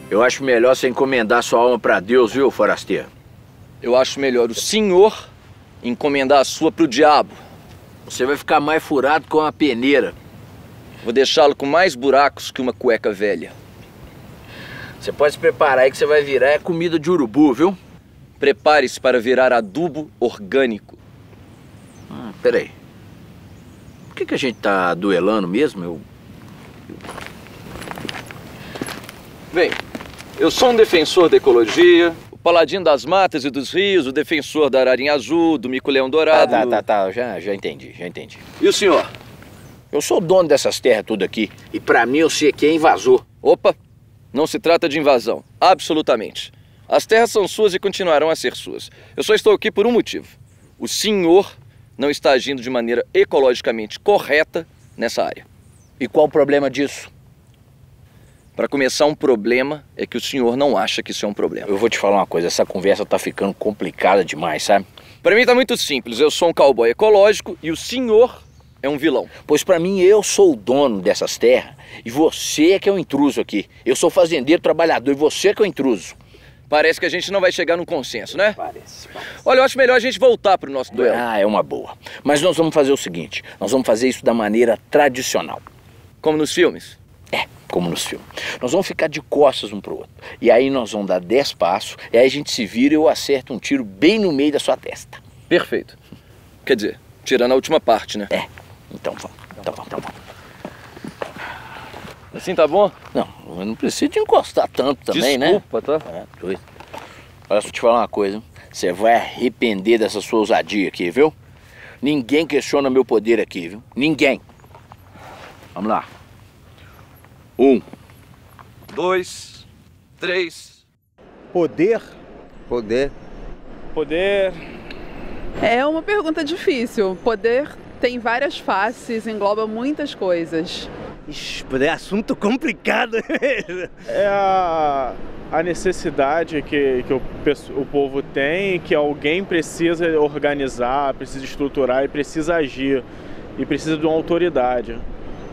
Eu acho melhor você encomendar sua alma para Deus, viu, forasteiro? Eu acho melhor o senhor encomendar a sua pro diabo. Você vai ficar mais furado com uma peneira. Vou deixá-lo com mais buracos que uma cueca velha. Você pode se preparar aí que você vai virar comida de urubu, viu? Prepare-se para virar adubo orgânico. Peraí. Por que a gente tá duelando mesmo? Bem, eu sou um defensor da ecologia, o paladino das matas e dos rios, o defensor da ararinha azul, do mico-leão dourado... Tá, já entendi. E o senhor? Eu sou o dono dessas terras tudo aqui, e pra mim eu sei que é invasor. Opa, não se trata de invasão, absolutamente. As terras são suas e continuarão a ser suas. Eu só estou aqui por um motivo. O senhor não está agindo de maneira ecologicamente correta nessa área. E qual o problema disso? Para começar, um problema é que o senhor não acha que isso é um problema. Eu vou te falar uma coisa, essa conversa tá ficando complicada demais, sabe? Para mim tá muito simples, eu sou um cowboy ecológico e o senhor é um vilão. Pois para mim eu sou o dono dessas terras e você é que é o intruso aqui. Eu sou fazendeiro trabalhador e você é que é o intruso. Parece que a gente não vai chegar num consenso, né? Parece. Olha, eu acho melhor a gente voltar pro nosso duelo. É uma boa. Mas nós vamos fazer o seguinte, nós vamos fazer isso da maneira tradicional. Como nos filmes? Como nos filmes. Nós vamos ficar de costas um pro outro. E aí nós vamos dar 10 passos, e aí a gente se vira e eu acerto um tiro bem no meio da sua testa. Perfeito. Quer dizer, tirando a última parte, né? Então vamos. Assim tá bom? Não, eu não preciso de encostar tanto também, Desculpa, né? tá? Doido. Olha, deixa eu te falar uma coisa. Você vai arrepender dessa sua ousadia aqui, viu? Ninguém questiona meu poder aqui, viu? Ninguém. Vamos lá. 1, 2, 3. Poder? É uma pergunta difícil. Poder tem várias faces, engloba muitas coisas. Ixi, poder é assunto complicado. É a necessidade que o povo tem, que alguém precisa organizar, precisa estruturar e precisa agir. E precisa de uma autoridade.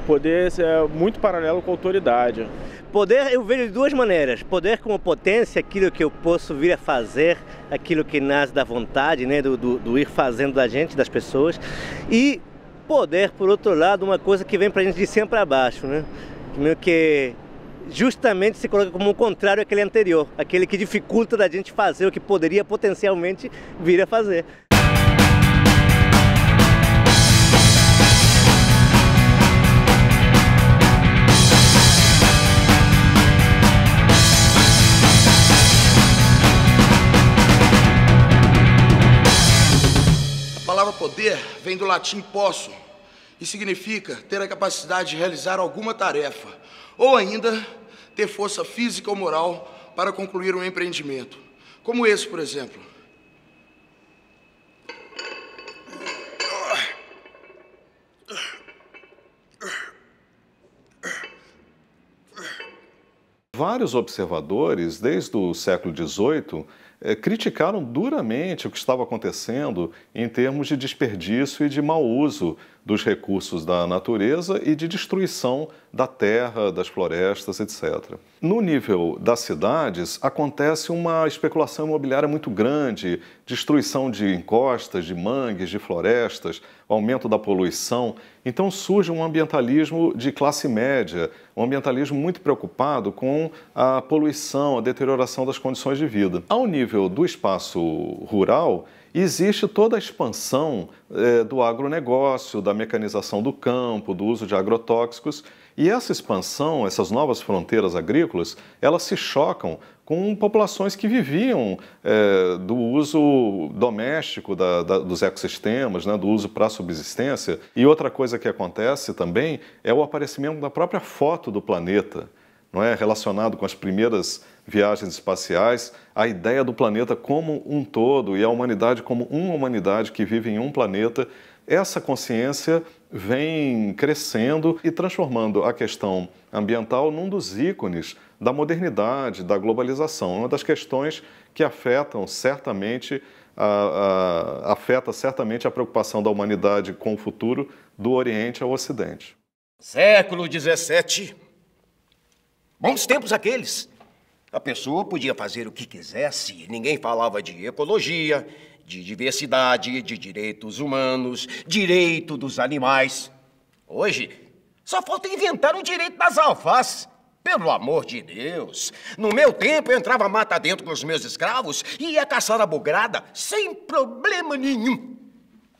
Poder é muito paralelo com a autoridade. Poder eu vejo de duas maneiras. Poder como potência, aquilo que eu posso vir a fazer, aquilo que nasce da vontade, né, do ir fazendo da gente, das pessoas. E poder, por outro lado, uma coisa que vem pra gente de cima para baixo, né? Que justamente se coloca como um contrário àquele anterior, aquele que dificulta da gente fazer o que poderia potencialmente vir a fazer. A palavra poder vem do latim posso e significa ter a capacidade de realizar alguma tarefa ou ainda ter força física ou moral para concluir um empreendimento, como esse, por exemplo. Vários observadores, desde o século XVIII, criticaram duramente o que estava acontecendo em termos de desperdício e de mau uso dos recursos da natureza e de destruição da terra, das florestas, etc. No nível das cidades, acontece uma especulação imobiliária muito grande, destruição de encostas, de mangues, de florestas, aumento da poluição. Então surge um ambientalismo de classe média, um ambientalismo muito preocupado com a poluição, a deterioração das condições de vida. Ao nível do espaço rural, existe toda a expansão do agronegócio, da mecanização do campo, do uso de agrotóxicos, e essa expansão, essas novas fronteiras agrícolas, elas se chocam com populações que viviam do uso doméstico dos ecossistemas, né, do uso para a subsistência. E outra coisa que acontece também é o aparecimento da própria foto do planeta, não é? Relacionado com as primeiras viagens espaciais, a ideia do planeta como um todo e a humanidade como uma humanidade que vive em um planeta essa consciência vem crescendo e transformando a questão ambiental num dos ícones da modernidade, da globalização, uma das questões que afeta certamente a preocupação da humanidade com o futuro do Oriente ao Ocidente. Século XVII. Bons tempos aqueles. A pessoa podia fazer o que quisesse, ninguém falava de ecologia, de diversidade, de direitos humanos, direito dos animais. Hoje, só falta inventar o direito das alfaces. Pelo amor de Deus! No meu tempo, eu entrava mata dentro com os meus escravos e ia caçar a bugrada sem problema nenhum.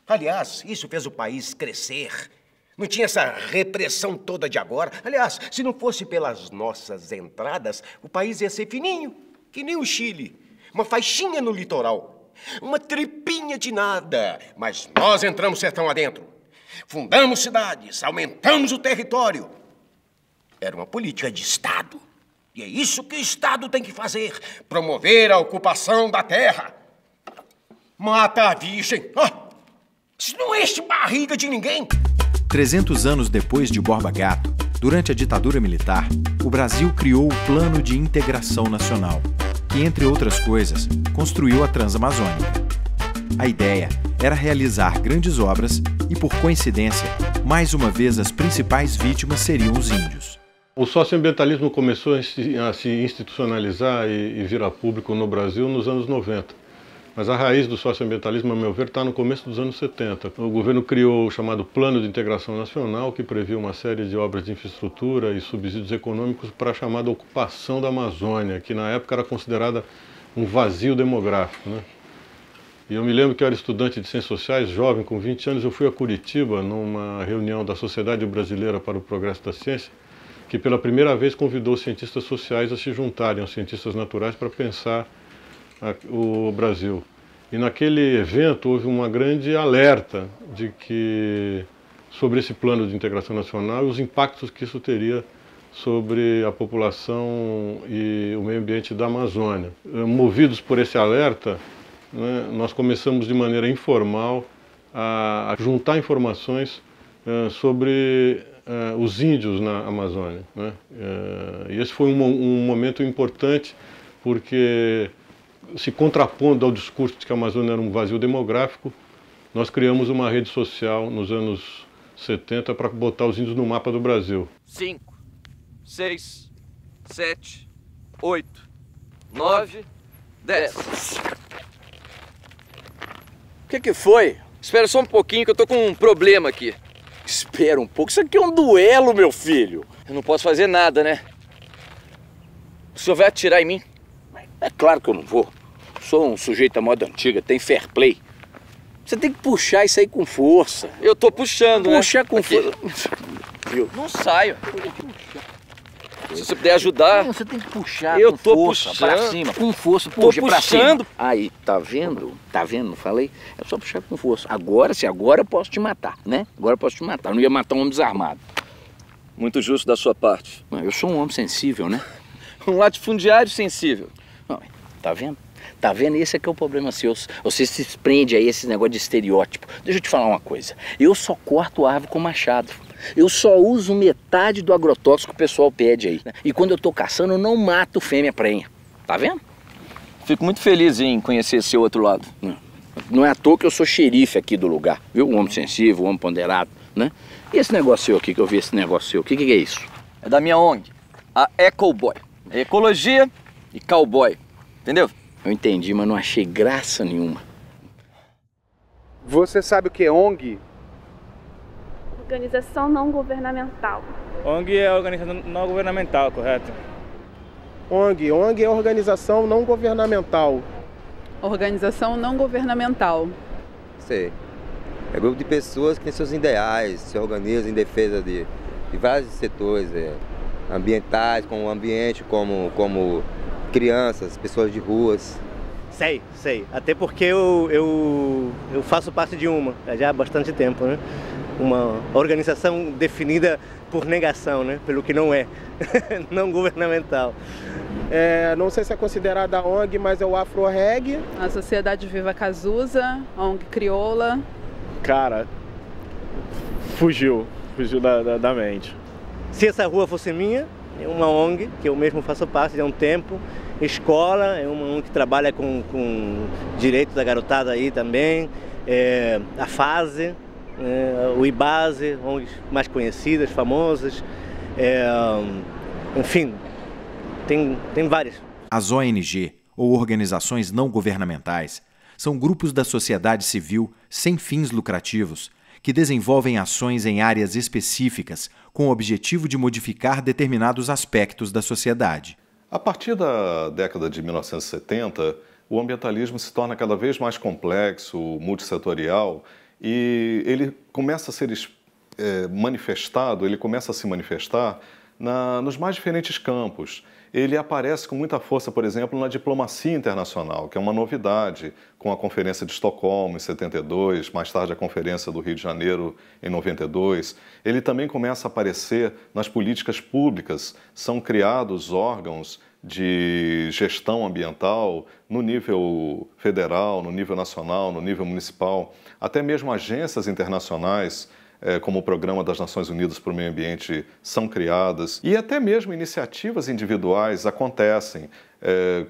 Aliás, isso fez o país crescer. Não tinha essa repressão toda de agora. Aliás, se não fosse pelas nossas entradas, o país ia ser fininho, que nem o Chile. Uma faixinha no litoral. Uma tripinha de nada. Mas nós entramos sertão adentro. Fundamos cidades, aumentamos o território. Era uma política de Estado. E é isso que o Estado tem que fazer. Promover a ocupação da terra. Mata a virgem. Isso não enche barriga de ninguém. 300 anos depois de Borba Gato, durante a ditadura militar, o Brasil criou o Plano de Integração Nacional, que, entre outras coisas, construiu a Transamazônica. A ideia era realizar grandes obras e, por coincidência, mais uma vez as principais vítimas seriam os índios. O socioambientalismo começou a se institucionalizar e virar público no Brasil nos anos 90. Mas a raiz do socioambientalismo, a meu ver, está no começo dos anos 70. O governo criou o chamado Plano de Integração Nacional, que previa uma série de obras de infraestrutura e subsídios econômicos para a chamada ocupação da Amazônia, que na época era considerada um vazio demográfico, né? E eu me lembro que eu era estudante de Ciências Sociais, jovem, com 20 anos, eu fui a Curitiba numa reunião da Sociedade Brasileira para o Progresso da Ciência, que pela primeira vez convidou os cientistas sociais a se juntarem aos cientistas naturais para pensar o Brasil. E naquele evento houve uma grande alerta sobre esse plano de integração nacional e os impactos que isso teria sobre a população e o meio ambiente da Amazônia. Movidos por esse alerta, né, nós começamos de maneira informal a juntar informações sobre os índios na Amazônia, né? E esse foi um momento importante porque, se contrapondo ao discurso de que a Amazônia era um vazio demográfico, nós criamos uma rede social nos anos 70 para botar os índios no mapa do Brasil. 5, 6, 7, 8, 9, 10. O que foi? Espera só um pouquinho que eu tô com um problema aqui. Espera um pouco, isso aqui é um duelo, meu filho. Eu não posso fazer nada, né? O senhor vai atirar em mim? É claro que eu não vou. Sou um sujeito da moda antiga, tem fair play. Você tem que puxar isso aí com força. Eu tô puxando, Puxa com força. Não saio. Se você puder ajudar. Não, você tem que puxar eu com tô força, puxando. pra cima, com força, puxa pra cima. Aí, tá vendo? Tá vendo? Não falei? É só puxar com força. Agora, agora eu posso te matar, né? Agora eu posso te matar. Eu não ia matar um homem desarmado. Muito justo da sua parte. Eu sou um homem sensível, né? Um latifundiário sensível. Não, tá vendo? Tá vendo? Esse aqui é o problema seu. Você se prende aí a esse negócio de estereótipo. Deixa eu te falar uma coisa. Eu só corto árvore com machado. Eu só uso metade do agrotóxico que o pessoal pede aí. E quando eu tô caçando, eu não mato fêmea prenha. Tá vendo? Fico muito feliz em conhecer esse outro lado. Não é à toa que eu sou xerife aqui do lugar. Viu? Um homem sensível, um homem ponderado, né? E esse negócio seu aqui, que eu vi esse negócio seu, o que é isso? É da minha ONG, a Ecoboy. É ecologia e cowboy. Entendeu? Eu entendi, mas não achei graça nenhuma. Você sabe o que é ONG? Organização não governamental. ONG é organização não governamental, correto? ONG é organização não governamental. Organização não governamental. Sei. É grupo de pessoas que têm seus ideais, se organizam em defesa de vários setores ambientais, como o ambiente, como crianças, pessoas de ruas. Sei. Até porque eu faço parte de uma, já há bastante tempo, né? Uma organização definida por negação, né? Pelo que não é, não governamental. Não sei se é considerada ONG, mas é o AfroReg. A Sociedade Viva Cazuza, a ONG Crioula. Cara, fugiu da mente. Se essa rua fosse minha, é uma ONG, que eu mesmo faço parte há um tempo, escola, é uma ONG que trabalha com direitos da garotada aí também, a FASE, o IBASE, ONGs mais conhecidas, famosas, enfim, tem várias. As ONG, ou organizações não governamentais, são grupos da sociedade civil sem fins lucrativos que desenvolvem ações em áreas específicas com o objetivo de modificar determinados aspectos da sociedade. A partir da década de 1970, o ambientalismo se torna cada vez mais complexo, multissetorial, e ele começa a ser manifestado, ele começa a se manifestar nos mais diferentes campos. Ele aparece com muita força, por exemplo, na diplomacia internacional, que é uma novidade, com a Conferência de Estocolmo em 72, mais tarde a Conferência do Rio de Janeiro em 92. Ele também começa a aparecer nas políticas públicas. São criados órgãos de gestão ambiental no nível federal, no nível nacional, no nível municipal, até mesmo agências internacionais, como o Programa das Nações Unidas para o Meio Ambiente, são criadas, e até mesmo iniciativas individuais acontecem,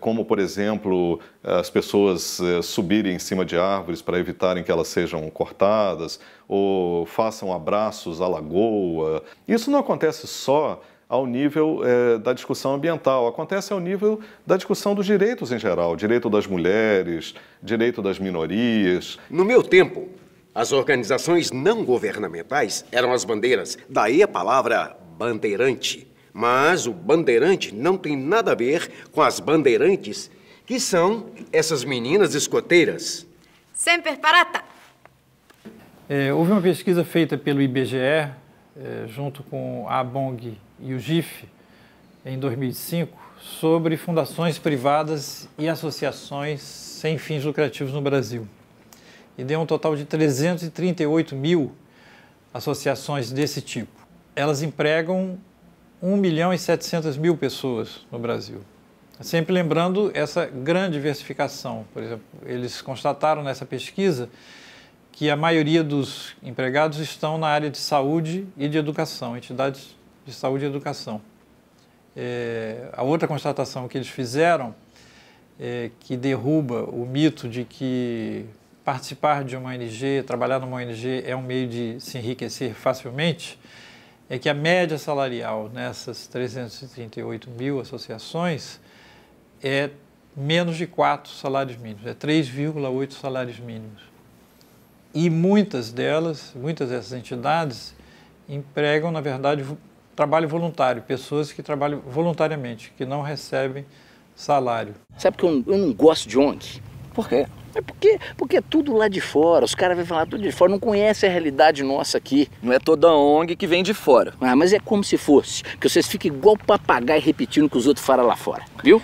como, por exemplo, as pessoas subirem em cima de árvores para evitarem que elas sejam cortadas, ou façam abraços à lagoa. Isso não acontece só ao nível da discussão ambiental, acontece ao nível da discussão dos direitos em geral, direito das mulheres, direito das minorias. No meu tempo, as organizações não governamentais eram as bandeiras, daí a palavra bandeirante. Mas o bandeirante não tem nada a ver com as bandeirantes, que são essas meninas escoteiras. Semper parata! Houve uma pesquisa feita pelo IBGE, junto com a ABONG e o GIF, em 2005, sobre fundações privadas e associações sem fins lucrativos no Brasil. E deu um total de 338 mil associações desse tipo. Elas empregam 1.700.000 pessoas no Brasil. Sempre lembrando essa grande diversificação. Por exemplo, eles constataram nessa pesquisa que a maioria dos empregados estão na área de saúde e de educação, entidades de saúde e educação. A outra constatação que eles fizeram, que derruba o mito de que participar de uma ONG, trabalhar numa ONG é um meio de se enriquecer facilmente, é que a média salarial nessas 338 mil associações é menos de 4 salários mínimos, é 3,8 salários mínimos. E muitas dessas entidades empregam, na verdade, trabalho voluntário, pessoas que trabalham voluntariamente, que não recebem salário. Sabe que eu não gosto de ONG? Por quê? Porque é tudo lá de fora, os caras vão falar tudo de fora, não conhecem a realidade nossa aqui. Não é toda ONG que vem de fora. Ah, mas é como se fosse, que vocês ficam igual papagaio repetindo o que os outros falam lá fora, viu?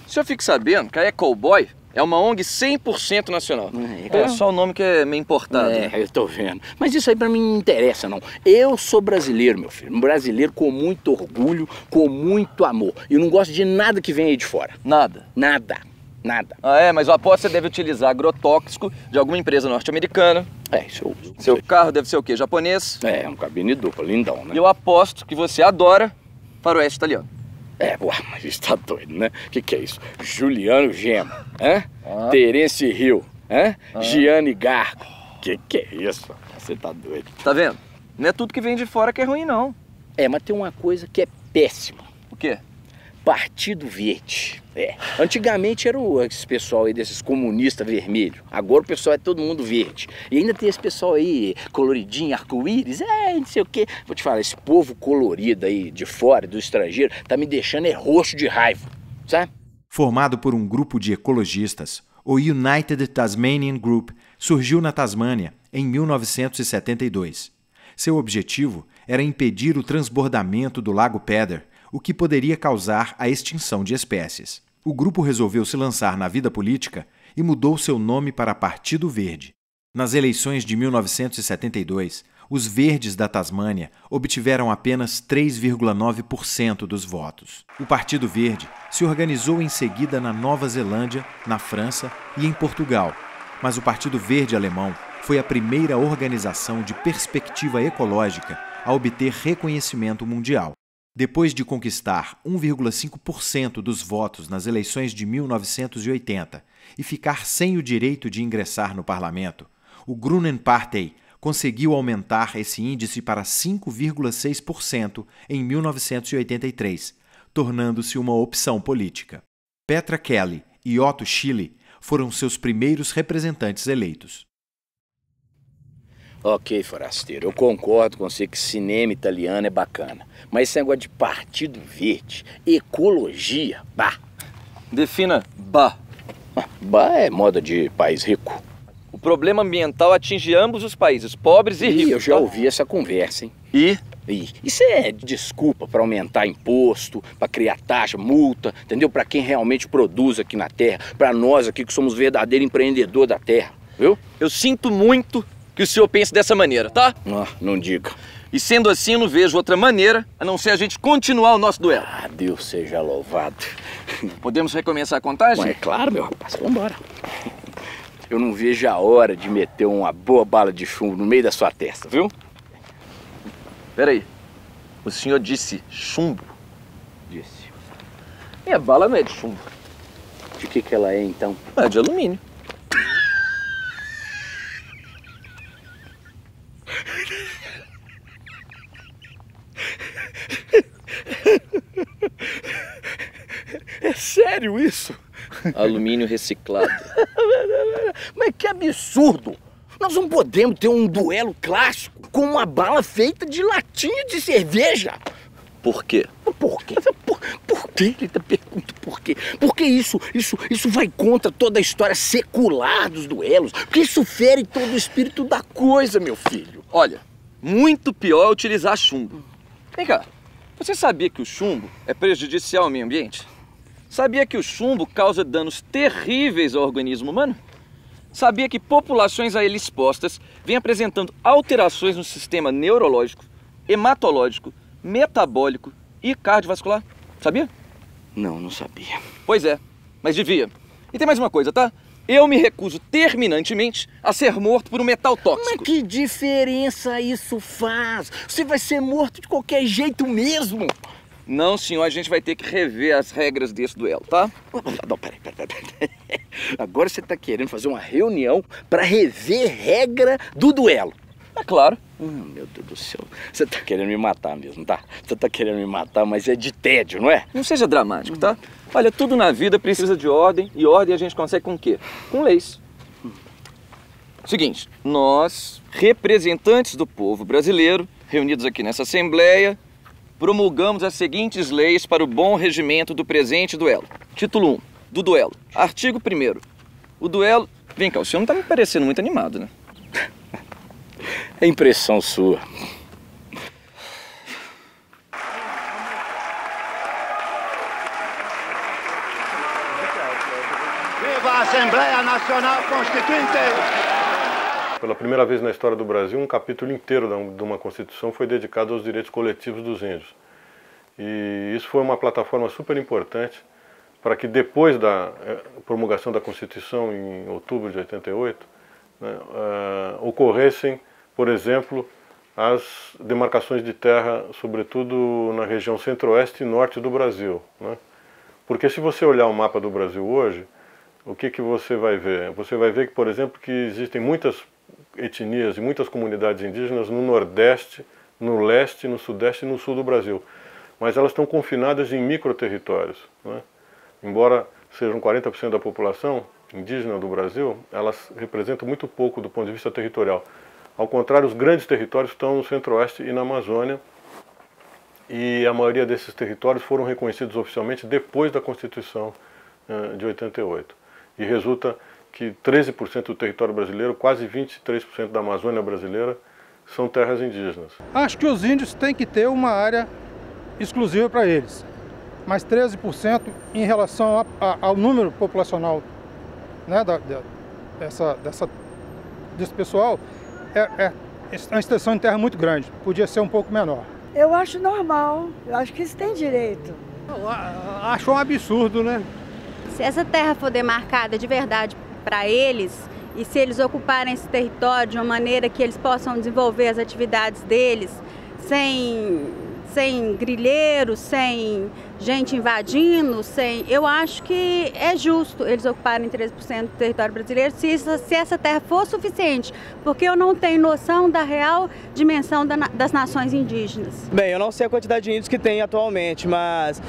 O senhor fique sabendo que a Ecowboy é uma ONG 100% nacional. É só o nome que é meio importado. Eu tô vendo. Mas isso aí pra mim não interessa, não. Eu sou brasileiro, meu filho. Um brasileiro com muito orgulho, com muito amor. E eu não gosto de nada que vem aí de fora. Nada? Nada. Mas eu aposto que você deve utilizar agrotóxico de alguma empresa norte-americana. Isso eu uso. Seu carro deve ser o quê? Japonês? Um cabine dupla, lindão, né? E eu aposto que você adora faroeste italiano. Mas isso tá doido, né? Que é isso? Juliano Gemo, Terence Hill, Gianni Garco. Que é isso? Você tá doido. Tá vendo? Não é tudo que vem de fora que é ruim, não. Mas tem uma coisa que é péssima. O quê? Partido Verde. Antigamente era esse pessoal aí desses comunistas vermelhos. Agora o pessoal é todo mundo verde. E ainda tem esse pessoal aí, coloridinho, arco-íris, não sei o quê. Vou te falar, esse povo colorido aí de fora, do estrangeiro, tá me deixando roxo de raiva, sabe? Formado por um grupo de ecologistas, o United Tasmanian Group surgiu na Tasmânia em 1972. Seu objetivo era impedir o transbordamento do Lago Peddar, o que poderia causar a extinção de espécies. O grupo resolveu se lançar na vida política e mudou seu nome para Partido Verde. Nas eleições de 1972, os Verdes da Tasmânia obtiveram apenas 3,9% dos votos. O Partido Verde se organizou em seguida na Nova Zelândia, na França e em Portugal, mas o Partido Verde alemão foi a primeira organização de perspectiva ecológica a obter reconhecimento mundial. Depois de conquistar 1,5% dos votos nas eleições de 1980 e ficar sem o direito de ingressar no parlamento, o Grünen Partei conseguiu aumentar esse índice para 5,6% em 1983, tornando-se uma opção política. Petra Kelly e Otto Schily foram seus primeiros representantes eleitos. Ok, forasteiro, eu concordo com você que cinema italiano é bacana. Mas esse negócio de partido verde, ecologia, bah. Defina bah. Bah é moda de país rico. O problema ambiental atinge ambos os países, pobres e ricos. Eu já ouvi essa conversa, hein? Isso é desculpa para aumentar imposto, para criar taxa, multa, entendeu? Para quem realmente produz aqui na terra, para nós aqui que somos verdadeiros empreendedores da terra, viu? Eu sinto muito que o senhor pense dessa maneira, tá? Não diga. E sendo assim, eu não vejo outra maneira a não ser a gente continuar o nosso duelo. Deus seja louvado. Podemos recomeçar a contagem? É claro, meu rapaz, vambora. Eu não vejo a hora de meter uma boa bala de chumbo no meio da sua testa, viu? Peraí, o senhor disse chumbo? Disse. E a bala não é de chumbo. De que ela é, então? É de alumínio. É sério isso? Alumínio reciclado. Mas que absurdo! Nós não podemos ter um duelo clássico com uma bala feita de latinha de cerveja. Por quê? Por quê? Por quê? Ele pergunta por quê. Porque isso vai contra toda a história secular dos duelos. Porque isso fere todo o espírito da coisa, meu filho. Olha, muito pior é utilizar chumbo. Vem cá, você sabia que o chumbo é prejudicial ao meio ambiente? Sabia que o chumbo causa danos terríveis ao organismo humano? Sabia que populações a ele expostas vêm apresentando alterações no sistema neurológico, hematológico, metabólico e cardiovascular? Sabia? Não sabia. Pois é, mas devia. E tem mais uma coisa, tá? Eu me recuso terminantemente a ser morto por um metal tóxico. Mas que diferença isso faz? Você vai ser morto de qualquer jeito mesmo. Não, senhor, a gente vai ter que rever as regras desse duelo, tá? Não, peraí. Agora você tá querendo fazer uma reunião para rever regra do duelo. É claro. Meu Deus do céu. Você tá querendo me matar mesmo, tá? Você tá querendo me matar, mas é de tédio, não é? Não seja dramático, tá? Olha, tudo na vida precisa de ordem, e ordem a gente consegue com o quê? Com leis. Seguinte, nós, representantes do povo brasileiro, reunidos aqui nessa Assembleia, promulgamos as seguintes leis para o bom regimento do presente duelo. Título 1, do duelo. Artigo 1º. O duelo... Vem cá, o senhor não tá me parecendo muito animado, né? É impressão sua. Viva a Assembleia Nacional Constituinte! Pela primeira vez na história do Brasil, um capítulo inteiro de uma Constituição foi dedicado aos direitos coletivos dos índios. E isso foi uma plataforma super importante para que depois da promulgação da Constituição em outubro de 88, ocorressem, por exemplo, as demarcações de terra, sobretudo na região centro-oeste e norte do Brasil, né? Porque se você olhar o mapa do Brasil hoje, o que você vai ver? Você vai ver que, por exemplo, que existem muitas etnias e muitas comunidades indígenas no Nordeste, no Leste, no Sudeste e no Sul do Brasil. Mas elas estão confinadas em microterritórios, né? Embora sejam 40% da população indígena do Brasil, elas representam muito pouco do ponto de vista territorial. Ao contrário, os grandes territórios estão no Centro-Oeste e na Amazônia, e a maioria desses territórios foram reconhecidos oficialmente depois da Constituição de 88. E resulta que 13% do território brasileiro, quase 23% da Amazônia brasileira, são terras indígenas. Acho que os índios têm que ter uma área exclusiva para eles, mas 13% em relação ao número populacional, né, desse pessoal, é uma extensão de terra muito grande, podia ser um pouco menor. Eu acho normal, eu acho que eles têm direito. Acho um absurdo, né? Se essa terra for demarcada de verdade para eles e se eles ocuparem esse território de uma maneira que eles possam desenvolver as atividades deles sem grilheiros, sem gente invadindo, eu acho que é justo eles ocuparem 13% do território brasileiro se essa terra for suficiente, porque eu não tenho noção da real dimensão das nações indígenas. Bem, eu não sei a quantidade de índios que tem atualmente, mas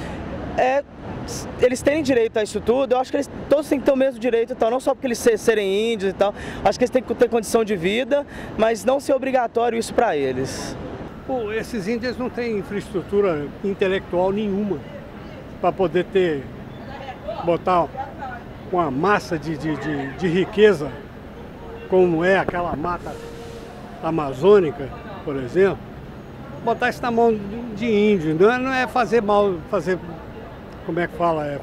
eles têm direito a isso tudo. Eu acho que todos têm que ter o mesmo direito, então, não só porque eles serem índios e tal, acho que eles têm que ter condição de vida, mas não ser obrigatório isso para eles. Pô, esses índios não têm infraestrutura intelectual nenhuma para poder botar uma massa de riqueza, como é aquela mata amazônica, por exemplo, botar isso na mão de índio. Não é fazer mal, como é que fala,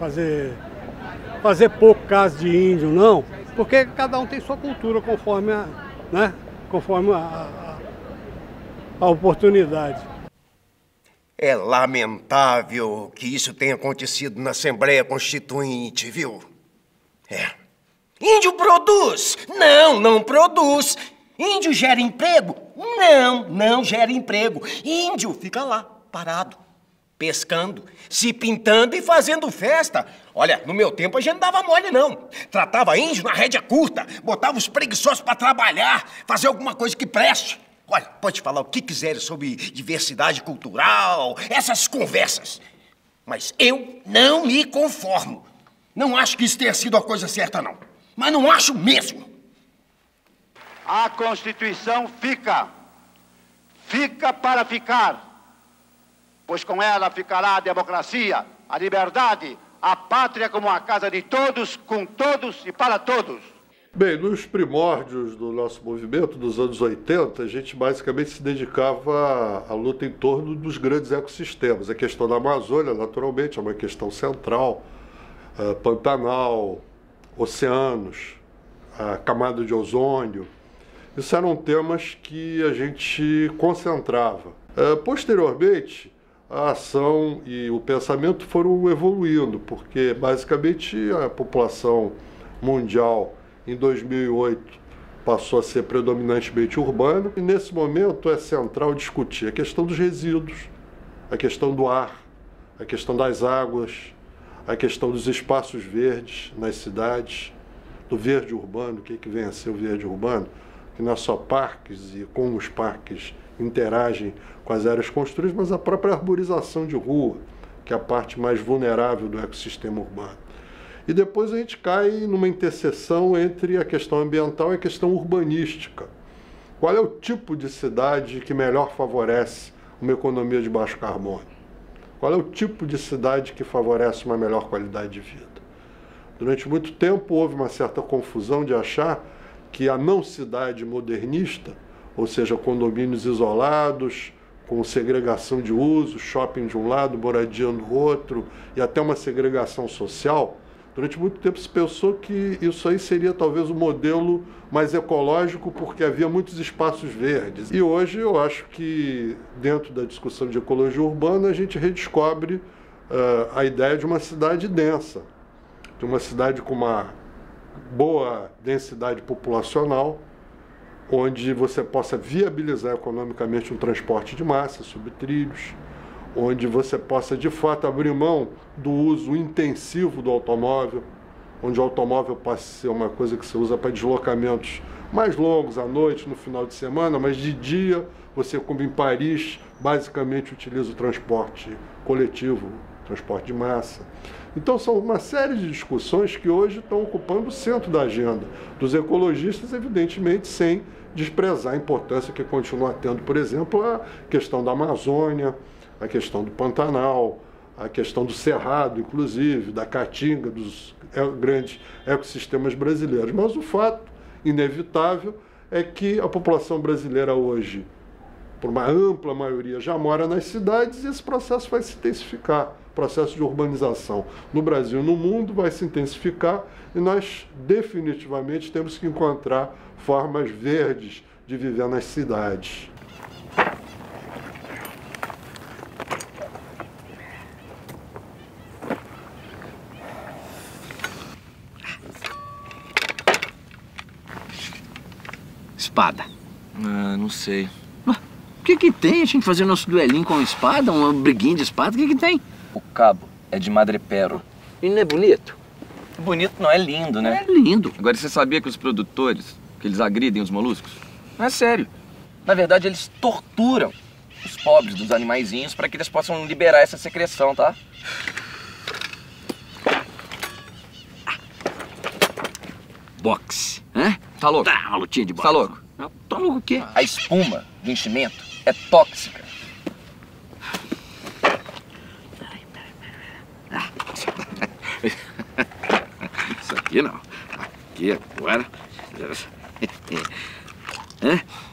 fazer pouco caso de índio, não, porque cada um tem sua cultura conforme a oportunidade. É lamentável que isso tenha acontecido na Assembleia Constituinte, viu? Índio produz? Não produz. Índio gera emprego? Não gera emprego. Índio fica lá, parado, pescando, se pintando e fazendo festa. Olha, no meu tempo a gente não dava mole, não. Tratava índio na rédea curta, botava os preguiçosos para trabalhar, fazer alguma coisa que preste. Olha, pode falar o que quiserem sobre diversidade cultural, essas conversas. Mas eu não me conformo. Não acho que isso tenha sido a coisa certa, não. Mas não acho mesmo. A Constituição fica para ficar. Pois com ela ficará a democracia, a liberdade, a pátria como a casa de todos, com todos e para todos. Bem, nos primórdios do nosso movimento, dos anos 80, a gente basicamente se dedicava à luta em torno dos grandes ecossistemas. A questão da Amazônia, naturalmente, é uma questão central. Pantanal, oceanos, a camada de ozônio. Isso eram temas que a gente concentrava. Posteriormente, a ação e o pensamento foram evoluindo, porque basicamente a população mundial em 2008 passou a ser predominantemente urbana, e nesse momento é central discutir a questão dos resíduos, a questão do ar, a questão das águas, a questão dos espaços verdes nas cidades, do verde urbano. O que vem a ser o verde urbano? Que não é só parques e como os parques interagem com as áreas construídas, mas a própria arborização de rua, que é a parte mais vulnerável do ecossistema urbano. E depois a gente cai numa interseção entre a questão ambiental e a questão urbanística. Qual é o tipo de cidade que melhor favorece uma economia de baixo carbono? Qual é o tipo de cidade que favorece uma melhor qualidade de vida? Durante muito tempo houve uma certa confusão de achar que a não cidade modernista, ou seja, condomínios isolados, com segregação de uso, shopping de um lado, moradia no outro, e até uma segregação social, durante muito tempo se pensou que isso aí seria talvez o modelo mais ecológico, porque havia muitos espaços verdes. E hoje eu acho que, dentro da discussão de ecologia urbana, a gente redescobre a ideia de uma cidade densa, de uma cidade com uma boa densidade populacional, onde você possa viabilizar economicamente um transporte de massa sobre trilhos, onde você possa, de fato, abrir mão do uso intensivo do automóvel, onde o automóvel passa a ser uma coisa que você usa para deslocamentos mais longos, à noite, no final de semana, mas de dia, você, como em Paris, basicamente utiliza o transporte coletivo, transporte de massa. Então, são uma série de discussões que hoje estão ocupando o centro da agenda dos ecologistas, evidentemente, sem desprezar a importância que continua tendo, por exemplo, a questão da Amazônia, a questão do Pantanal, a questão do Cerrado, inclusive, da Caatinga, dos grandes ecossistemas brasileiros. Mas o fato inevitável é que a população brasileira hoje, por uma ampla maioria, já mora nas cidades e esse processo vai se intensificar. O processo de urbanização no Brasil e no mundo vai se intensificar e nós definitivamente temos que encontrar formas verdes de viver nas cidades. espada? Ah, não sei. O que tem? A gente fazer nosso duelinho com a espada, uma briguinha de espada, o que tem? O cabo é de madrepéro. E não é bonito? Bonito não, é lindo, né? É lindo. Agora, você sabia que os produtores, que eles agridem os moluscos? Não é sério. Na verdade, eles torturam os pobres dos animaizinhos para que eles possam liberar essa secreção, tá? Boxe, né? Tá louco? Tá, uma lutinha de boxe. Tá louco? Tá louco o quê? A espuma do enchimento é tóxica. Isso aqui não. Aqui agora.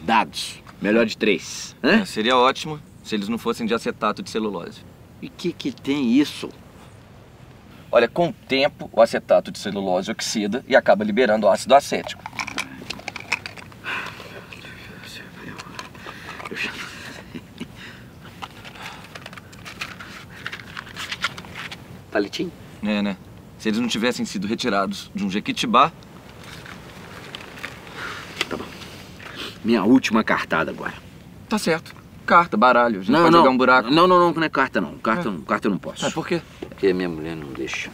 Dados. Melhor de 3. Seria ótimo se eles não fossem de acetato de celulose. E que tem isso? Olha, com o tempo, o acetato de celulose oxida e acaba liberando o ácido acético. Palitinho? É, né? Se eles não tivessem sido retirados de um jequitibá... Tá bom. Minha última cartada agora. Tá certo. Carta, baralho. A gente pode jogar um buraco. Não é carta não. Carta eu não posso. Por quê? Porque minha mulher não deixa.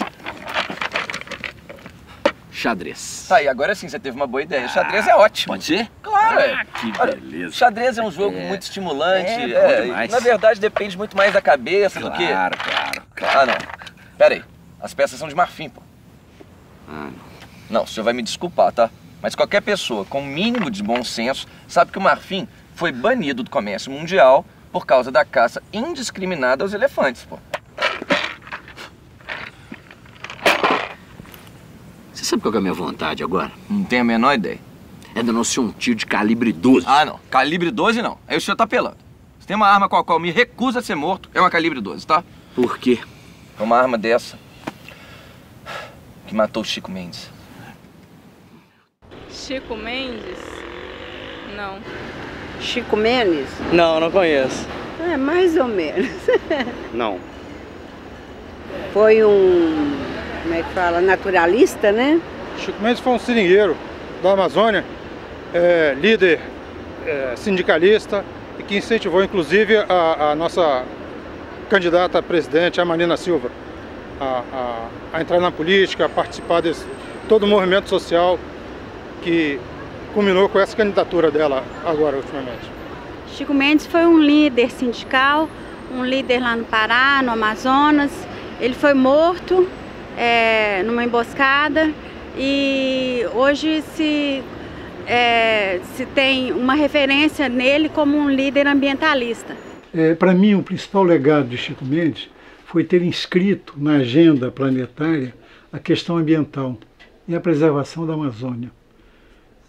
Xadrez. Tá aí, agora sim você teve uma boa ideia. Xadrez é ótimo. Pode ser? Claro. Que Olha, beleza. xadrez é um jogo muito estimulante. Bom demais. Na verdade, depende muito mais da cabeça do que... Claro. Ah, não. Pera aí. As peças são de marfim, pô. Ah, não. Não, o senhor vai me desculpar, tá? Mas qualquer pessoa com o mínimo de bom senso sabe que o marfim foi banido do comércio mundial por causa da caça indiscriminada aos elefantes, pô. Você sabe qual que é a minha vontade agora? Não tenho a menor ideia. É de não ser um tiro de calibre 12. Ah, não. Calibre 12 não. Aí o senhor tá pelando. Se tem uma arma com a qual me recusa a ser morto, é uma calibre 12, tá? Por quê? É uma arma dessa que matou o Chico Mendes. Chico Mendes? Não. Chico Mendes? Não conheço. É, mais ou menos. Não. Foi um, como é que fala, naturalista, né? Chico Mendes foi um seringueiro da Amazônia, líder sindicalista e que incentivou inclusive a nossa candidata a presidente, a Marina Silva, a entrar na política, a participar de todo o movimento social que culminou com essa candidatura dela agora, ultimamente. Chico Mendes foi um líder sindical, um líder lá no Pará, no Amazonas. Ele foi morto numa emboscada e hoje se tem uma referência nele como um líder ambientalista. Para mim, o principal legado de Chico Mendes foi ter inscrito na agenda planetária a questão ambiental e a preservação da Amazônia.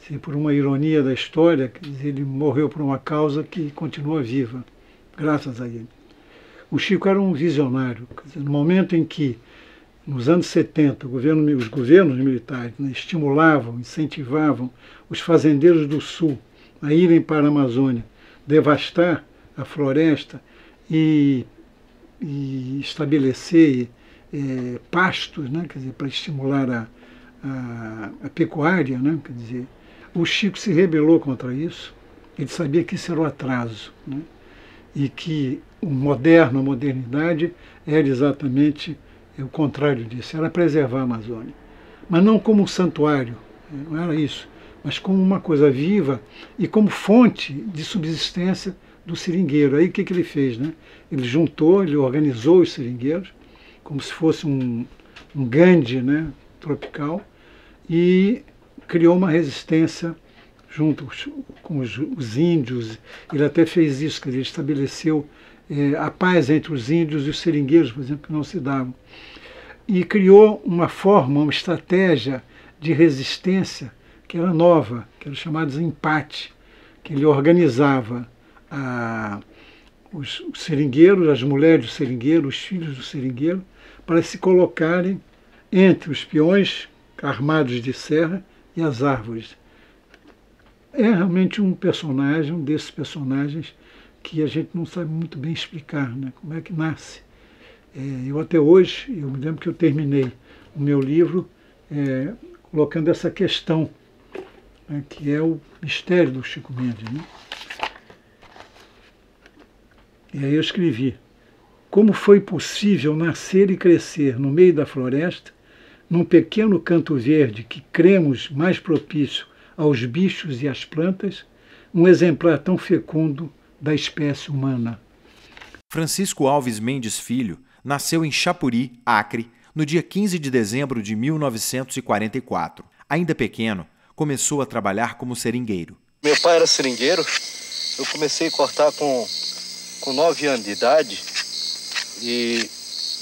Se por uma ironia da história, quer dizer, ele morreu por uma causa que continua viva, graças a ele. O Chico era um visionário. Quer dizer, no momento em que, nos anos 70, os governos militares estimulavam, incentivavam os fazendeiros do Sul a irem para a Amazônia, devastar a floresta e estabelecer pastos, né, quer dizer, para estimular a pecuária, né, quer dizer, o Chico se rebelou contra isso. Ele sabia que isso era o atraso, né, e que a modernidade era exatamente o contrário disso, era preservar a Amazônia. Mas não como um santuário, não era isso, mas como uma coisa viva e como fonte de subsistência do seringueiro. Aí o que ele fez, né? Ele organizou os seringueiros como se fosse um Gandhi, né, tropical, e criou uma resistência junto com os índios. Ele até fez isso, quer dizer, ele estabeleceu a paz entre os índios e os seringueiros, por exemplo, que não se davam. E criou uma forma, uma estratégia de resistência que era nova, que era chamada de empate, que ele organizava os seringueiros, as mulheres do seringueiro, os filhos do seringueiro, para se colocarem entre os peões armados de serra e as árvores. É realmente um desses personagens que a gente não sabe muito bem explicar, né? Como é que nasce. Eu até hoje, eu me lembro que eu terminei o meu livro colocando essa questão né, que é o mistério do Chico Mendes, né? E aí eu escrevi: como foi possível nascer e crescer no meio da floresta, num pequeno canto verde que cremos mais propício aos bichos e às plantas, um exemplar tão fecundo da espécie humana. Francisco Alves Mendes Filho nasceu em Chapuri, Acre, no dia 15 de dezembro de 1944. Ainda pequeno, começou a trabalhar como seringueiro. Meu pai era seringueiro, eu comecei a cortar com 9 anos de idade e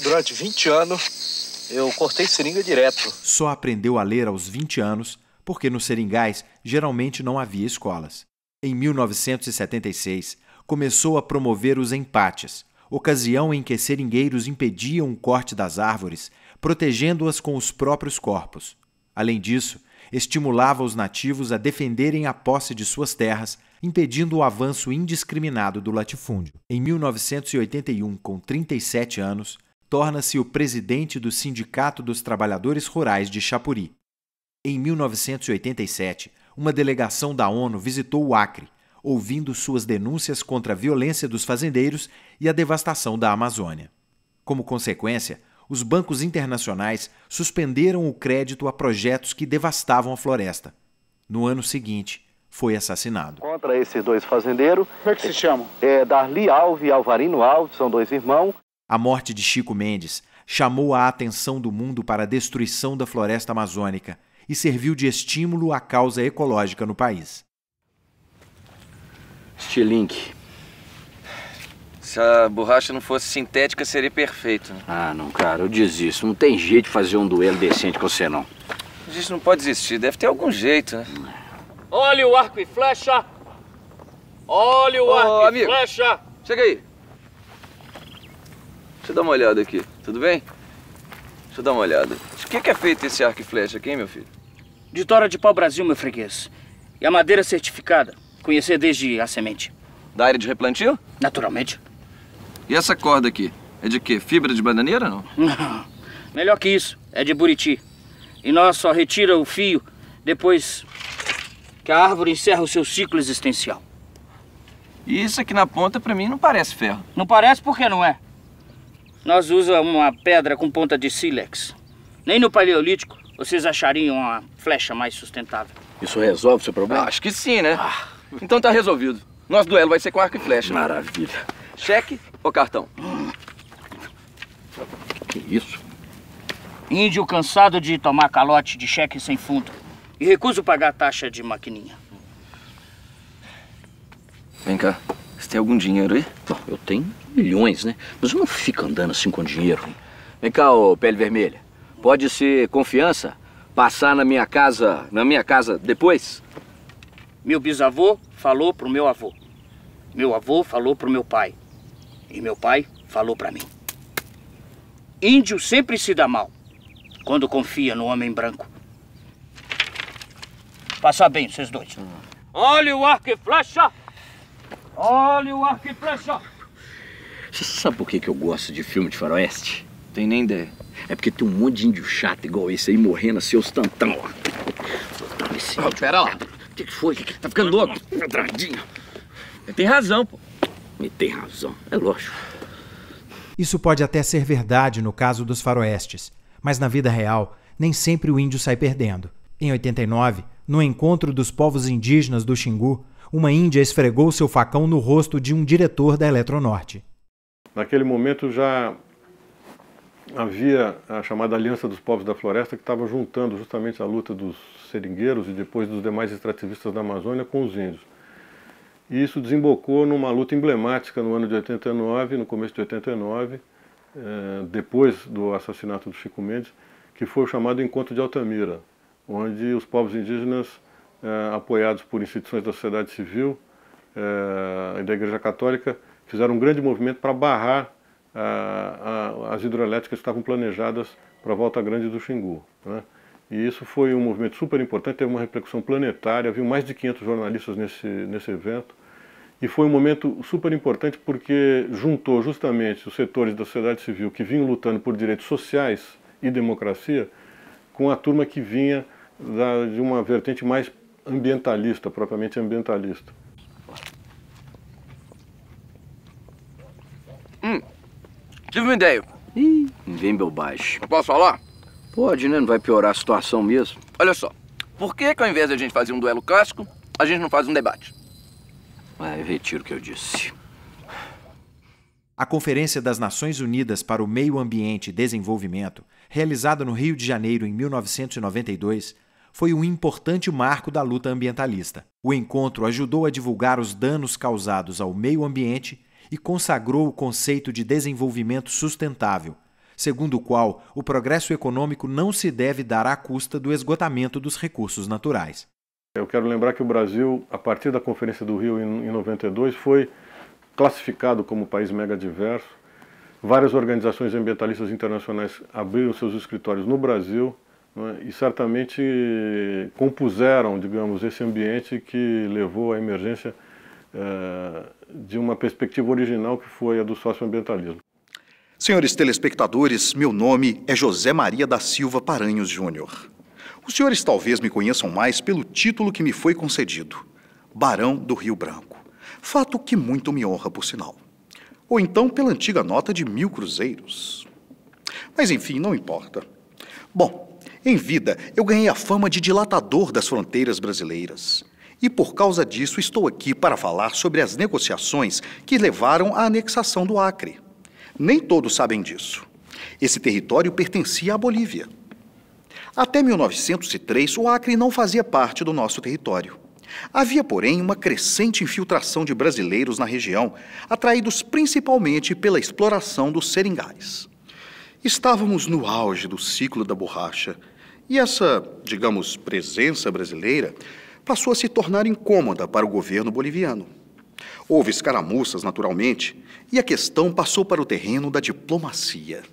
durante 20 anos eu cortei seringa direto. Só aprendeu a ler aos 20 anos, porque nos seringais geralmente não havia escolas. Em 1976, começou a promover os empates, ocasião em que seringueiros impediam o corte das árvores, protegendo-as com os próprios corpos. Além disso, estimulava os nativos a defenderem a posse de suas terras, impedindo o avanço indiscriminado do latifúndio. Em 1981, com 37 anos, torna-se o presidente do Sindicato dos Trabalhadores Rurais de Chapuri. Em 1987, uma delegação da ONU visitou o Acre, ouvindo suas denúncias contra a violência dos fazendeiros e a devastação da Amazônia. Como consequência, os bancos internacionais suspenderam o crédito a projetos que devastavam a floresta. No ano seguinte, foi assassinado. Contra esses 2 fazendeiros... Como é que se chamam? Darli Alves e Alvarino Alves, são 2 irmãos. A morte de Chico Mendes chamou a atenção do mundo para a destruição da floresta amazônica e serviu de estímulo à causa ecológica no país. Stilink. Se a borracha não fosse sintética, seria perfeito, né? Ah, não, cara, eu desisto. Não tem jeito de fazer um duelo decente com você, não. A gente não pode desistir, deve ter algum jeito, né? Olha o arco e flecha! Olha o arco e flecha! Chega aí. Deixa eu dar uma olhada aqui, tudo bem? Deixa eu dar uma olhada. De que é feito esse arco e flecha aqui, hein, meu filho? De tora de pau-brasil, meu freguês. E a madeira certificada. Conhecer desde a semente. Da área de replantio? Naturalmente. E essa corda aqui? É de quê? Fibra de bananeira, não? Não. Melhor que isso. É de buriti. E nós só retira o fio depois que a árvore encerra o seu ciclo existencial. E isso aqui na ponta, pra mim, não parece ferro. Não parece porque não é. Nós usamos uma pedra com ponta de sílex. Nem no Paleolítico vocês achariam uma flecha mais sustentável. Isso resolve o seu problema? Acho que sim, né? Então tá resolvido. Nosso duelo vai ser com arco e flecha. Maravilha. Cheque ou cartão? Que isso? Índio cansado de tomar calote de cheque sem fundo. E recuso pagar a taxa de maquininha. Vem cá. Você tem algum dinheiro aí? Bom, eu tenho milhões, né? Mas eu não fico andando assim com dinheiro. Vem cá, ô pele vermelha. Pode ser confiança? Passar na minha casa depois? Meu bisavô falou pro meu avô. Meu avô falou pro meu pai. E meu pai falou pra mim. Índio sempre se dá mal quando confia no homem branco. Passa bem, vocês dois. Olha o arco e flecha! Olha o arco e flecha! Você sabe por que eu gosto de filme de faroeste? Tem nem ideia. É porque tem um monte de índio chato igual esse aí morrendo assim, os tantão, ó. Pera lá. O que foi? Tá ficando louco? Pedradinha. Tem razão, pô. E tem razão, é lógico. Isso pode até ser verdade no caso dos faroestes, mas na vida real, nem sempre o índio sai perdendo. Em 89, no encontro dos povos indígenas do Xingu, uma índia esfregou seu facão no rosto de um diretor da Eletronorte. Naquele momento já havia a chamada Aliança dos Povos da Floresta, que estava juntando justamente a luta dos seringueiros e depois dos demais extrativistas da Amazônia com os índios. E isso desembocou numa luta emblemática no ano de 89, no começo de 89, depois do assassinato do Chico Mendes, que foi o chamado Encontro de Altamira, onde os povos indígenas, apoiados por instituições da sociedade civil e da Igreja Católica, fizeram um grande movimento para barrar as hidrelétricas que estavam planejadas para a Volta Grande do Xingu, né? E isso foi um movimento super importante, teve uma repercussão planetária, havia mais de 500 jornalistas nesse evento, e foi um momento super importante porque juntou justamente os setores da sociedade civil que vinham lutando por direitos sociais e democracia com a turma que vinha de uma vertente mais ambientalista, propriamente ambientalista. Tive uma ideia. Vem bobagem. Eu posso falar? Pode, né? Não vai piorar a situação mesmo. Olha só, por que ao invés de a gente fazer um duelo clássico, a gente não faz um debate? Eu retiro o que eu disse. A Conferência das Nações Unidas para o Meio Ambiente e Desenvolvimento, realizada no Rio de Janeiro em 1992, foi um importante marco da luta ambientalista. O encontro ajudou a divulgar os danos causados ao meio ambiente e consagrou o conceito de desenvolvimento sustentável, segundo o qual o progresso econômico não se deve dar à custa do esgotamento dos recursos naturais. Eu quero lembrar que o Brasil, a partir da Conferência do Rio em 92, foi classificado como país megadiverso. Várias organizações ambientalistas internacionais abriram seus escritórios no Brasil, né, e certamente compuseram, digamos, esse ambiente que levou à emergência de uma perspectiva original que foi a do socioambientalismo. Senhores telespectadores, meu nome é José Maria da Silva Paranhos Júnior. Os senhores talvez me conheçam mais pelo título que me foi concedido, Barão do Rio Branco. Fato que muito me honra, por sinal. Ou então pela antiga nota de 1000 cruzeiros. Mas enfim, não importa. Bom, em vida eu ganhei a fama de dilatador das fronteiras brasileiras. E por causa disso estou aqui para falar sobre as negociações que levaram à anexação do Acre. Nem todos sabem disso. Esse território pertencia à Bolívia. Até 1903, o Acre não fazia parte do nosso território. Havia, porém, uma crescente infiltração de brasileiros na região, atraídos principalmente pela exploração dos seringais. Estávamos no auge do ciclo da borracha, e essa, digamos, presença brasileira passou a se tornar incômoda para o governo boliviano. Houve escaramuças, naturalmente, e a questão passou para o terreno da diplomacia.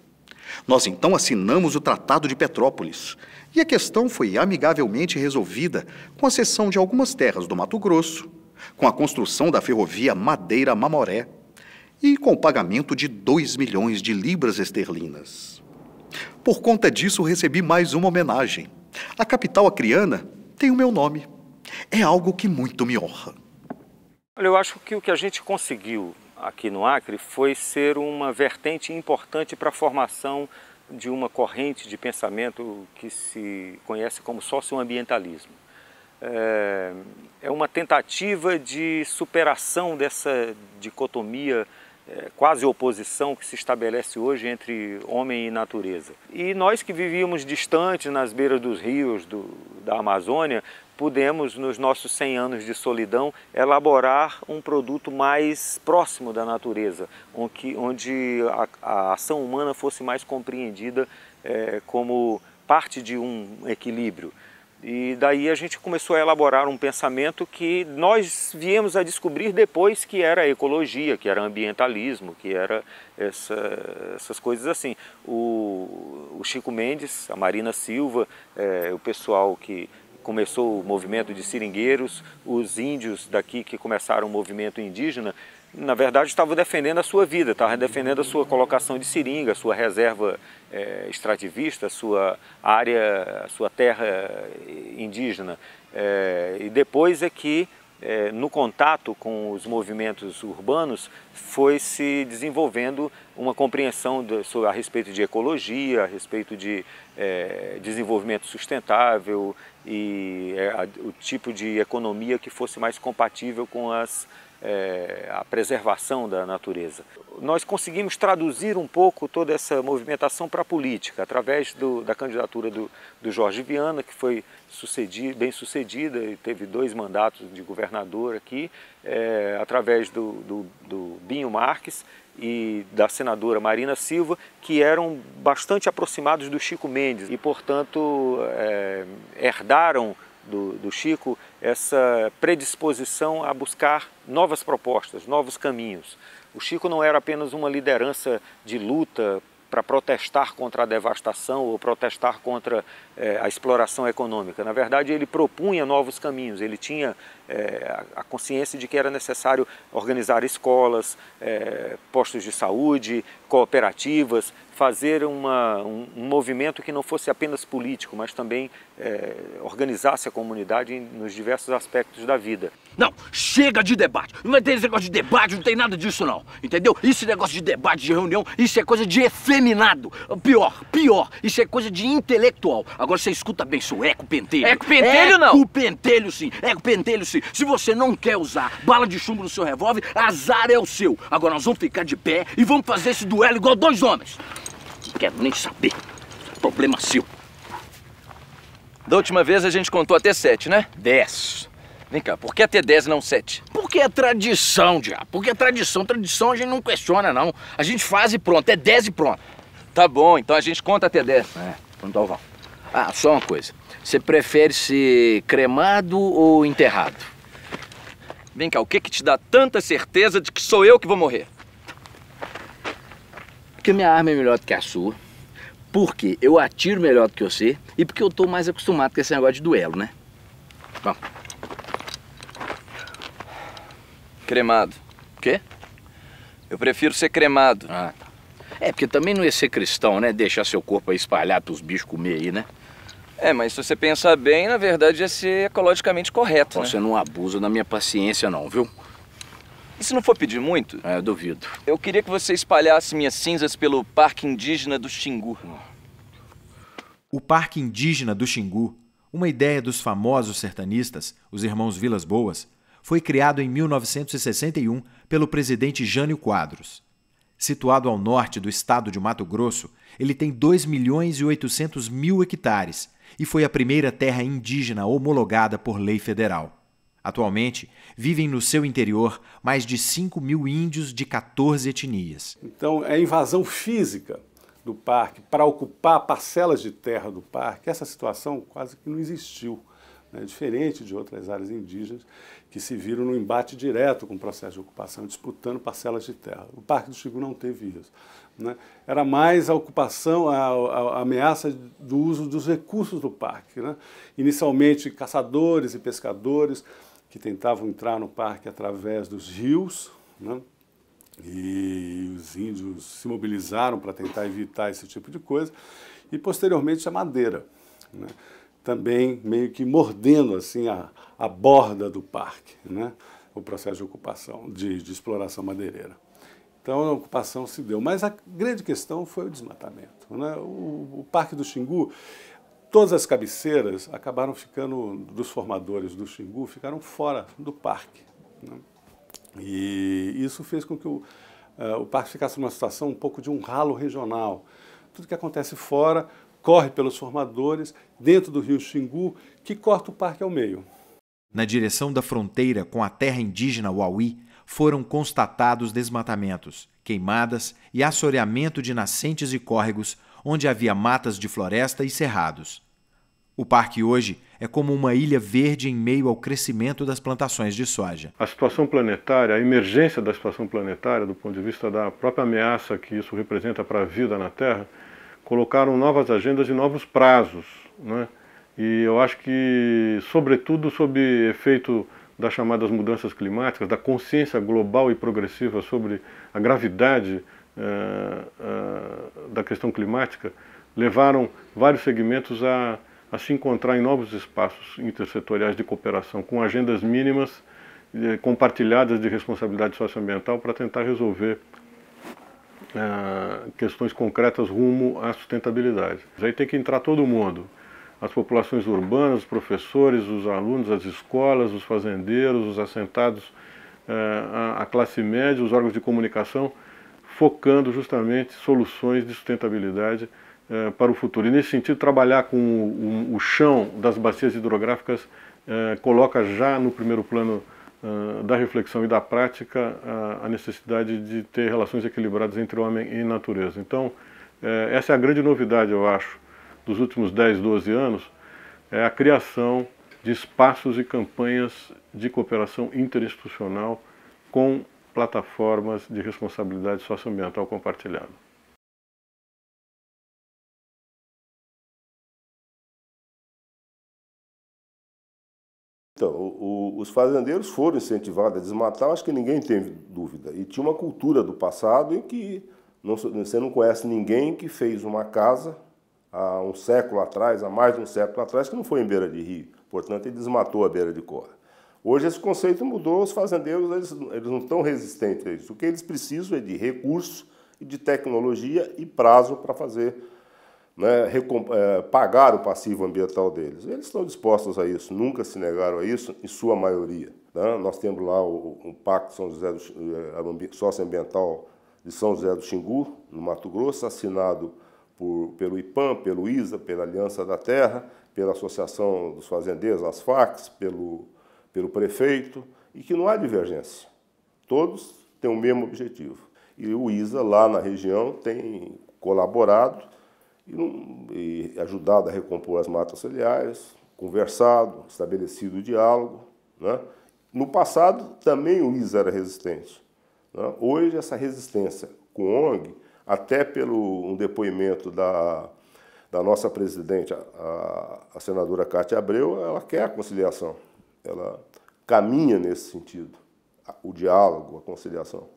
Nós então assinamos o Tratado de Petrópolis, e a questão foi amigavelmente resolvida com a cessão de algumas terras do Mato Grosso, com a construção da ferrovia Madeira-Mamoré e com o pagamento de 2 milhões de libras esterlinas. Por conta disso, recebi mais uma homenagem. A capital acreana tem o meu nome. É algo que muito me honra. Olha, eu acho que o que a gente conseguiu aqui no Acre foi ser uma vertente importante para a formação de uma corrente de pensamento que se conhece como socioambientalismo. É uma tentativa de superação dessa dicotomia, quase oposição que se estabelece hoje entre homem e natureza. E nós que vivíamos distantes nas beiras dos rios da Amazônia, pudemos, nos nossos 100 anos de solidão, elaborar um produto mais próximo da natureza, onde a ação humana fosse mais compreendida como parte de um equilíbrio. E daí a gente começou a elaborar um pensamento que nós viemos a descobrir depois que era ecologia, que era ambientalismo, que era essas coisas assim. O Chico Mendes, a Marina Silva, o pessoal que começou o movimento de seringueiros, os índios daqui que começaram o movimento indígena, na verdade estavam defendendo a sua vida, estavam defendendo a sua colocação de seringa, a sua reserva extrativista, a sua área, a sua terra indígena. E depois é que, no contato com os movimentos urbanos, foi se desenvolvendo uma compreensão a respeito de ecologia, a respeito de desenvolvimento sustentável e o tipo de economia que fosse mais compatível com a preservação da natureza. Nós conseguimos traduzir um pouco toda essa movimentação para a política, através da candidatura do Jorge Viana, que foi bem sucedida e teve 2 mandatos de governador aqui, através do Binho Marques e da senadora Marina Silva, que eram bastante aproximados do Chico Mendes e, portanto, herdaram do Chico essa predisposição a buscar novas propostas, novos caminhos. O Chico não era apenas uma liderança de luta para protestar contra a devastação ou protestar contra a exploração econômica. Na verdade, ele propunha novos caminhos, ele tinha a consciência de que era necessário organizar escolas, postos de saúde, cooperativas, fazer um movimento que não fosse apenas político, mas também organizasse a comunidade nos diversos aspectos da vida. Não, chega de debate. Não vai ter esse negócio de debate, não tem nada disso não, entendeu? Esse negócio de debate, de reunião, isso é coisa de efeminado. Pior, isso é coisa de intelectual. Agora você escuta bem, seu Eco Pentelho. Eco Pentelho não? Eco Pentelho sim, Eco Pentelho sim. Se você não quer usar bala de chumbo no seu revólver, azar é o seu. Agora nós vamos ficar de pé e vamos fazer esse duelo igual dois homens. Não quero nem saber. Problema seu. Da última vez a gente contou até 7, né? 10. Vem cá, por que até 10 e não 7? Porque é tradição, diabo. Porque é tradição. Tradição a gente não questiona, não. A gente faz e pronto. É 10 e pronto. Tá bom, então a gente conta até 10. Então vamos. Ah, só uma coisa. Você prefere ser cremado ou enterrado? Vem cá, o que te dá tanta certeza de que sou eu que vou morrer? Porque minha arma é melhor do que a sua. Porque eu atiro melhor do que você. E porque eu tô mais acostumado com esse negócio de duelo, né? Vamos. Cremado. O quê? Eu prefiro ser cremado. Ah, tá. É, porque também não ia ser cristão, né? Deixar seu corpo aí espalhado pros bichos comer aí, né? É, mas se você pensar bem, na verdade ia ser ecologicamente correto, né? Você não abusa da minha paciência não, viu? E se não for pedir muito? É, eu duvido. Eu queria que você espalhasse minhas cinzas pelo Parque Indígena do Xingu. O Parque Indígena do Xingu, uma ideia dos famosos sertanistas, os irmãos Vilas Boas, foi criado em 1961 pelo presidente Jânio Quadros. Situado ao norte do estado de Mato Grosso, ele tem 2.800.000 hectares e foi a primeira terra indígena homologada por lei federal. Atualmente, vivem no seu interior mais de 5.000 índios de 14 etnias. Então, a invasão física do parque para ocupar parcelas de terra do parque, essa situação quase que não existiu, né? Diferente de outras áreas indígenas que se viram no embate direto com o processo de ocupação, disputando parcelas de terra. O Parque do Xingu não teve isso, né? Era mais a ocupação, a ameaça do uso dos recursos do parque, né? Inicialmente, caçadores e pescadores que tentavam entrar no parque através dos rios, né? E os índios se mobilizaram para tentar evitar esse tipo de coisa, e posteriormente a madeira, né? Também meio que mordendo assim a borda do parque, né? O processo de ocupação, de exploração madeireira. Então a ocupação se deu, mas a grande questão foi o desmatamento, né? O Parque do Xingu, todas as cabeceiras acabaram ficando, dos formadores do Xingu, ficaram fora do parque, né? E isso fez com que o parque ficasse numa situação um pouco de um ralo regional. Tudo que acontece fora corre pelos formadores, dentro do rio Xingu, que corta o parque ao meio. Na direção da fronteira com a terra indígena Uauí, foram constatados desmatamentos, queimadas e assoreamento de nascentes e córregos, onde havia matas de floresta e cerrados. O parque hoje é como uma ilha verde em meio ao crescimento das plantações de soja. A situação planetária, a emergência da situação planetária, do ponto de vista da própria ameaça que isso representa para a vida na Terra, colocaram novas agendas e novos prazos, né? E eu acho que, sobretudo, sob efeito das chamadas mudanças climáticas, da consciência global e progressiva sobre a gravidade da questão climática, levaram vários segmentos a se encontrar em novos espaços intersetoriais de cooperação, com agendas mínimas compartilhadas de responsabilidade socioambiental para tentar resolver questões concretas rumo à sustentabilidade. Aí tem que entrar todo mundo, as populações urbanas, os professores, os alunos, as escolas, os fazendeiros, os assentados, a classe média, os órgãos de comunicação, focando justamente soluções de sustentabilidade para o futuro. E nesse sentido, trabalhar com o chão das bacias hidrográficas coloca já no primeiro plano da reflexão e da prática a necessidade de ter relações equilibradas entre homem e natureza. Então, essa é a grande novidade, eu acho, dos últimos 10, 12 anos, é a criação de espaços e campanhas de cooperação interinstitucional com plataformas de responsabilidade socioambiental compartilhada. Então, os fazendeiros foram incentivados a desmatar, acho que ninguém tem dúvida. E tinha uma cultura do passado em que Você não conhece ninguém que fez uma casa há um século atrás, há mais de um século atrás, que não foi em beira de rio. Portanto, ele desmatou a beira de córrego. Hoje esse conceito mudou, os fazendeiros eles não estão resistentes a isso. O que eles precisam é de recursos, de tecnologia e prazo para fazer, né, pagar o passivo ambiental deles. Eles estão dispostos a isso, nunca se negaram a isso, em sua maioria. Né? Nós temos lá o Pacto São José Socioambiental de São José do Xingu, no Mato Grosso, assinado pelo IPAM, pelo ISA, pela Aliança da Terra, pela Associação dos Fazendeiros, as FACs, pelo prefeito, e que não há divergência. Todos têm o mesmo objetivo. E o ISA, lá na região, tem colaborado e ajudado a recompor as matas ciliares, conversado, estabelecido o diálogo. Né? No passado, também o ISA era resistente. Né? Hoje, essa resistência com o ONG, até pelo um depoimento da nossa presidente, a senadora Cátia Abreu, ela quer a conciliação. Ela caminha nesse sentido, o diálogo, a conciliação.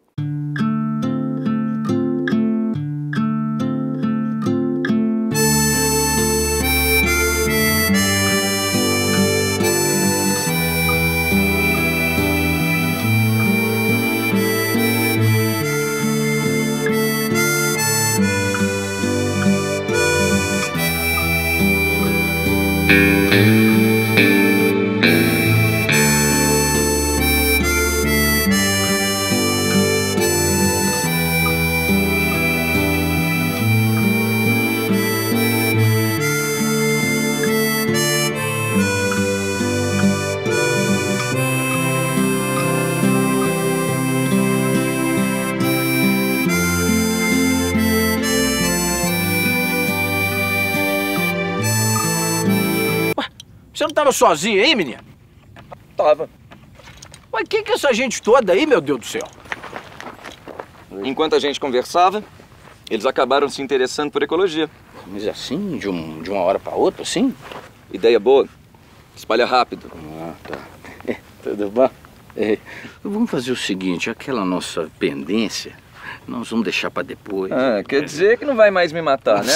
Você não tava sozinho aí, menino? Tava. Mas quem que é essa gente toda aí, meu Deus do céu? Enquanto a gente conversava, eles acabaram se interessando por ecologia. Mas assim, de uma hora para outra, assim? Ideia boa. Espalha rápido. Ah, tá. Tudo bom? Vamos fazer o seguinte, aquela nossa pendência, nós vamos deixar para depois. Ah, quer dizer que não vai mais me matar, né?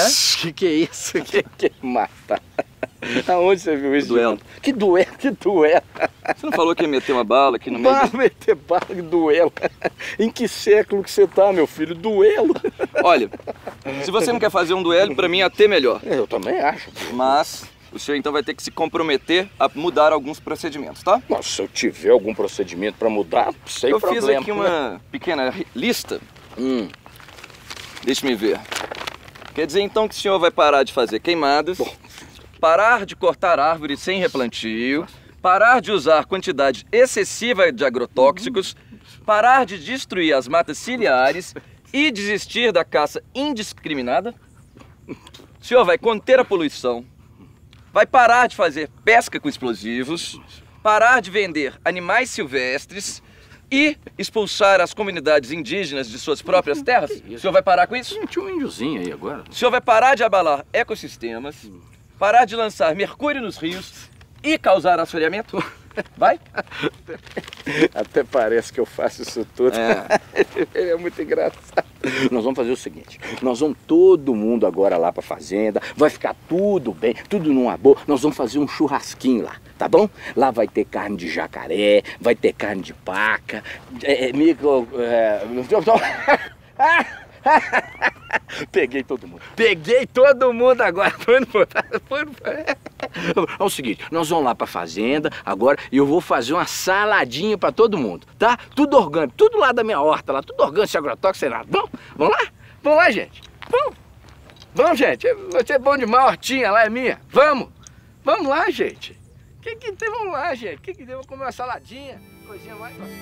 Que é isso? Que matar? Aonde você viu isso? Duelo. Que duelo? Que duelo? Você não falou que ia meter uma bala aqui no meio? Meter bala, que duelo? Em que século que você tá, meu filho? Duelo? Olha, se você não quer fazer um duelo, pra mim é até melhor. Eu também acho. Mas o senhor então vai ter que se comprometer a mudar alguns procedimentos, tá? Nossa, se eu tiver algum procedimento pra mudar, sem problema. Eu fiz aqui uma pequena lista. Deixa-me ver. Quer dizer então que o senhor vai parar de fazer queimadas, parar de cortar árvores sem replantio, parar de usar quantidade excessiva de agrotóxicos, parar de destruir as matas ciliares e desistir da caça indiscriminada. O senhor vai conter a poluição, vai parar de fazer pesca com explosivos, parar de vender animais silvestres e expulsar as comunidades indígenas de suas próprias terras. O senhor vai parar com isso? Tinha um índiozinho aí agora. O senhor vai parar de abalar ecossistemas, parar de lançar mercúrio nos rios e causar assoreamento? Vai? Até parece que eu faço isso tudo. É muito engraçado. Nós vamos fazer o seguinte, nós vamos todo mundo agora lá pra fazenda, vai ficar tudo bem, tudo numa boa, nós vamos fazer um churrasquinho lá, tá bom? Lá vai ter carne de jacaré, vai ter carne de paca, Peguei todo mundo. Peguei todo mundo agora. É o seguinte, nós vamos lá pra fazenda agora e eu vou fazer uma saladinha pra todo mundo, tá? Tudo orgânico, tudo lá da minha horta, lá, tudo orgânico, sem agrotóxico, sem nada. Vamos? Vamos lá? Vamos lá, gente. Vamos. Vamos, gente. Você é bom demais, a hortinha lá é minha. Vamos. Vamos lá, gente. Que tem? Vamos lá, gente. Que tem? Vou comer uma saladinha, coisinha mais gostosa.